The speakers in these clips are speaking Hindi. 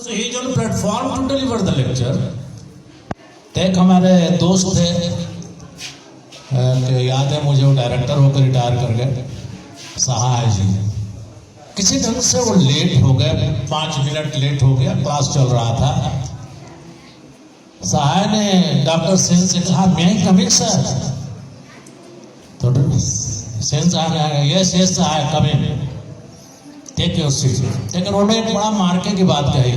So he is on platform to deliver the lecture. एक हमारे दोस्त थे कि याद है मुझे, वो डायरेक्टर होकर रिटायर कर गए, सहाय जी। किसी ढंग से वो लेट हो गए, 5 मिनट लेट हो गया, क्लास चल रहा था। सहाय ने डॉक्टर सेन से कहा, मैं ही कमिंग सर? तो सेन साहब ने, yes yes Sahay coming, take your seat. लेकिन उन्होंने एक बड़ा मार्के की बात कही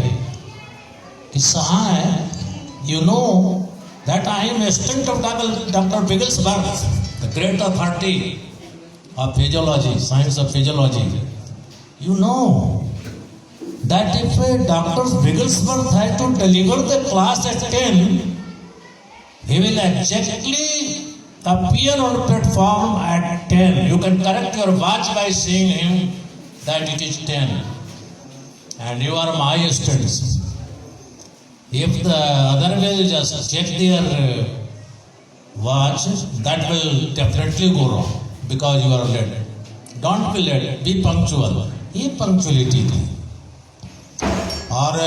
कि Sahay, you know that I am a student of Dr. Bigglesworth, the great authority of physiology, science of physiology. You know that if Dr. Bigglesworth had to deliver the class at 10, he will exactly appear on platform at 10. You can correct your watch by saying him that it is 10. And you are my students. If the other will just check their watch, that will definitely go wrong because you are late. Don't be late, be punctual. ये पंक्चुअलिटी थी। और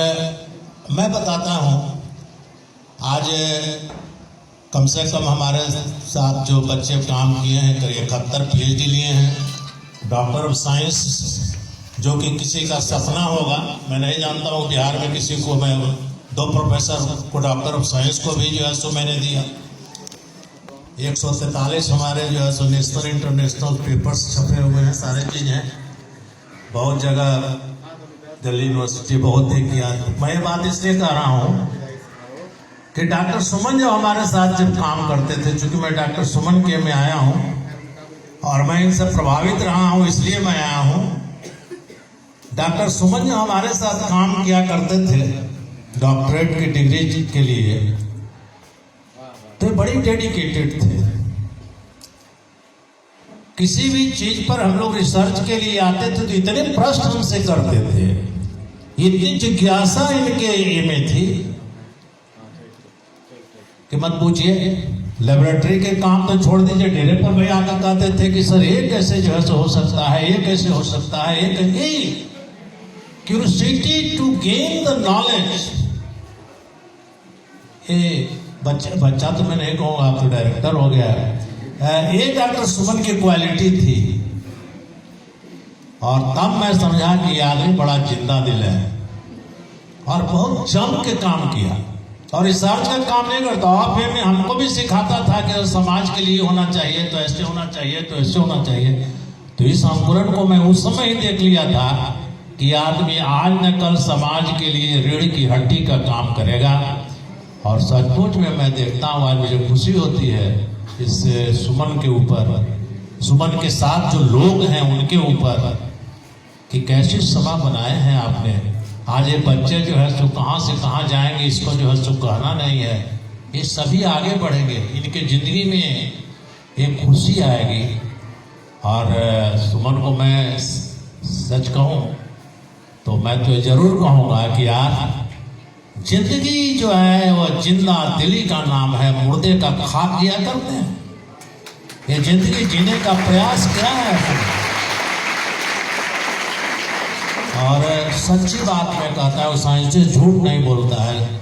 मैं बताता हूँ, आज कम से कम हमारे साथ जो बच्चे काम किए हैं, करीब 71 PhD लिए हैं, डॉक्टर ऑफ साइंस, जो कि किसी का सपना होगा। मैं नहीं जानता हूँ बिहार में किसी को, मैं 2 प्रोफेसर को डॉक्टर ऑफ साइंस को भी जो है सो मैंने दिया। 143 हमारे जो है सो नेशनल इंटरनेशनल पेपर्स छपे हुए हैं, सारे चीज़ हैं, बहुत जगह, दिल्ली यूनिवर्सिटी बहुत ही किया। मैं ये बात इसलिए कह रहा हूँ कि डॉक्टर सुमन जो हमारे साथ जब काम करते थे, चूँकि मैं डॉक्टर सुमन के में आया हूँ और मैं इनसे प्रभावित रहा हूँ, इसलिए मैं आया हूँ। डॉक्टर सुमन जो हमारे साथ काम किया करते थे डॉक्टरेट की डिग्री के लिए, तो बड़ी डेडिकेटेड थे। किसी भी चीज पर हम लोग रिसर्च के लिए आते थे तो इतने प्रश्न हमसे करते थे, इतनी जिज्ञासा इनके में थी कि मत पूछिए। लेबोरेटरी के काम तो छोड़ दीजिए, डेरे पर भी आकर कहते थे कि सर ये कैसे जो है हो सकता है, ये कैसे हो सकता है, ये कैसे। Curiosity to gain the knowledge. बच्चा तो मैं नहीं कहूँगा, आप तो डायरेक्टर हो गया है। ये डॉक्टर सुमन की क्वालिटी थी और तब मैं समझा कि ये आदमी बड़ा जिंदा दिल है और बहुत जम के काम किया और रिसर्च का काम नहीं करता। और फिर हमको भी सिखाता था कि समाज के लिए होना चाहिए, तो ऐसे होना चाहिए, तो ऐसे होना चाहिए। तो इस अंकुरन को मैं उस समय ही देख लिया था कि आदमी आज न कल समाज के लिए रीढ़ की हड्डी का काम करेगा। और सचमुच में मैं देखता हूँ, आज मुझे खुशी होती है इस सुमन के ऊपर, सुमन के साथ जो लोग हैं उनके ऊपर, कि कैसी सभा बनाए हैं आपने। आज ये बच्चे जो है सो कहाँ से कहाँ जाएंगे, इसको जो है सो कहना नहीं है। ये सभी आगे बढ़ेंगे, इनके जिंदगी में एक खुशी आएगी। और सुमन को मैं सच कहूँ तो मैं तो जरूर कहूँगा कि यार, जिंदगी जो है वो जिंदा दिली का नाम है, मुर्दे का खाक दिया करते हैं। ये जिंदगी जीने का प्रयास क्या है। और सच्ची बात मैं कहता हूँ, साइंटिस्ट झूठ नहीं बोलता है।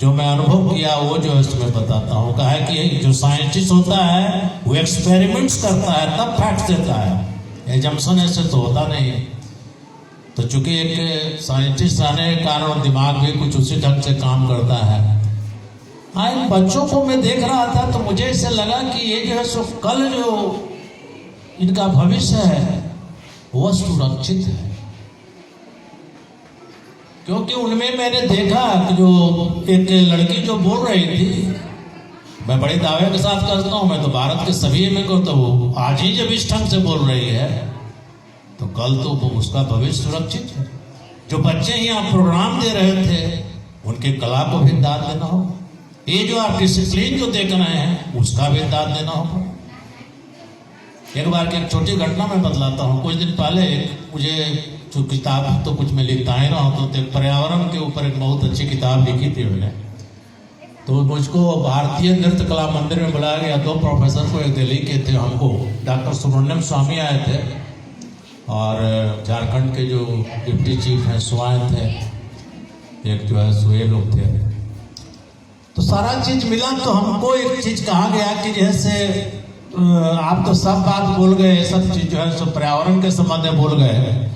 जो मैं अनुभव किया वो जो इसमें बताता हूँ। कहा है कि जो साइंटिस्ट होता है वो एक्सपेरिमेंट्स करता है, तब फैक्ट देता है। एजम्पशन ऐसे तो होता नहीं है। तो चूंकि एक साइंटिस्ट आने के कारण दिमाग भी कुछ उसी ढंग से काम करता है। हाँ, इन बच्चों को मैं देख रहा था तो मुझे ऐसे लगा कि ये जो है सो कल जो इनका भविष्य है वह सुरक्षित है, क्योंकि उनमें मैंने देखा कि जो एक लड़की जो बोल रही थी, मैं बड़े दावे के साथ कहता हूँ, मैं तो भारत के सभी में को, तो आज ही जब इस ढंग से बोल रही है तो कल तो उसका भविष्य सुरक्षित है। जो बच्चे यहाँ प्रोग्राम दे रहे थे उनके कला को भी दाद देना हो। ये जो आप डिसिप्लिन जो देख रहे हैं उसका भी दाद देना होगा। एक बार की एक छोटी घटना मैं बतलाता हूँ। कुछ दिन पहले मुझे जो किताब तो कुछ मैं लिखता ही रहा हूँ, तो पर्यावरण के ऊपर एक बहुत अच्छी किताब लिखी थी मैंने। तो मुझको भारतीय नृत्य कला मंदिर में बुलाया गया। 2 प्रोफेसर को, एक दिल्ली के थे, हमको डॉक्टर सुब्रमण्यम स्वामी आए थे और झारखंड के जो डिप्टी चीफ हैं स्वायन थे। एक जो है सो ये लोग थे। तो सारा चीज मिला तो हमको एक चीज कहा गया कि जैसे आप तो सब बात बोल गए, सब चीज जो है सो पर्यावरण के संबंध में बोल गए,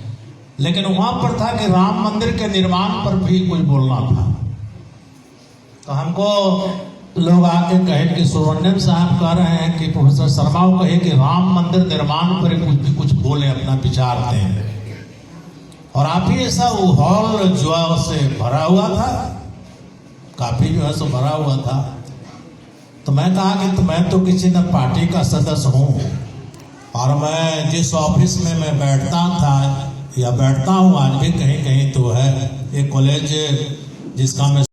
लेकिन वहां पर था कि राम मंदिर के निर्माण पर भी कुछ बोलना था। तो हमको लोग आके कहे कि सुब्रमण्यम साहब कह रहे हैं कि प्रोफेसर शर्मा को कहे कि राम मंदिर निर्माण पर कुछ बोले, अपना विचार दें। और आप ही ऐसा हॉल जो से भरा हुआ था, काफी जो है सो भरा हुआ था। तो मैं कहा कि तो मैं तो किसी न पार्टी का सदस्य हूँ, और मैं जिस ऑफिस में मैं बैठता था या बैठता हूँ आज भी कहीं कहीं तो है एक कॉलेज जिसका मैं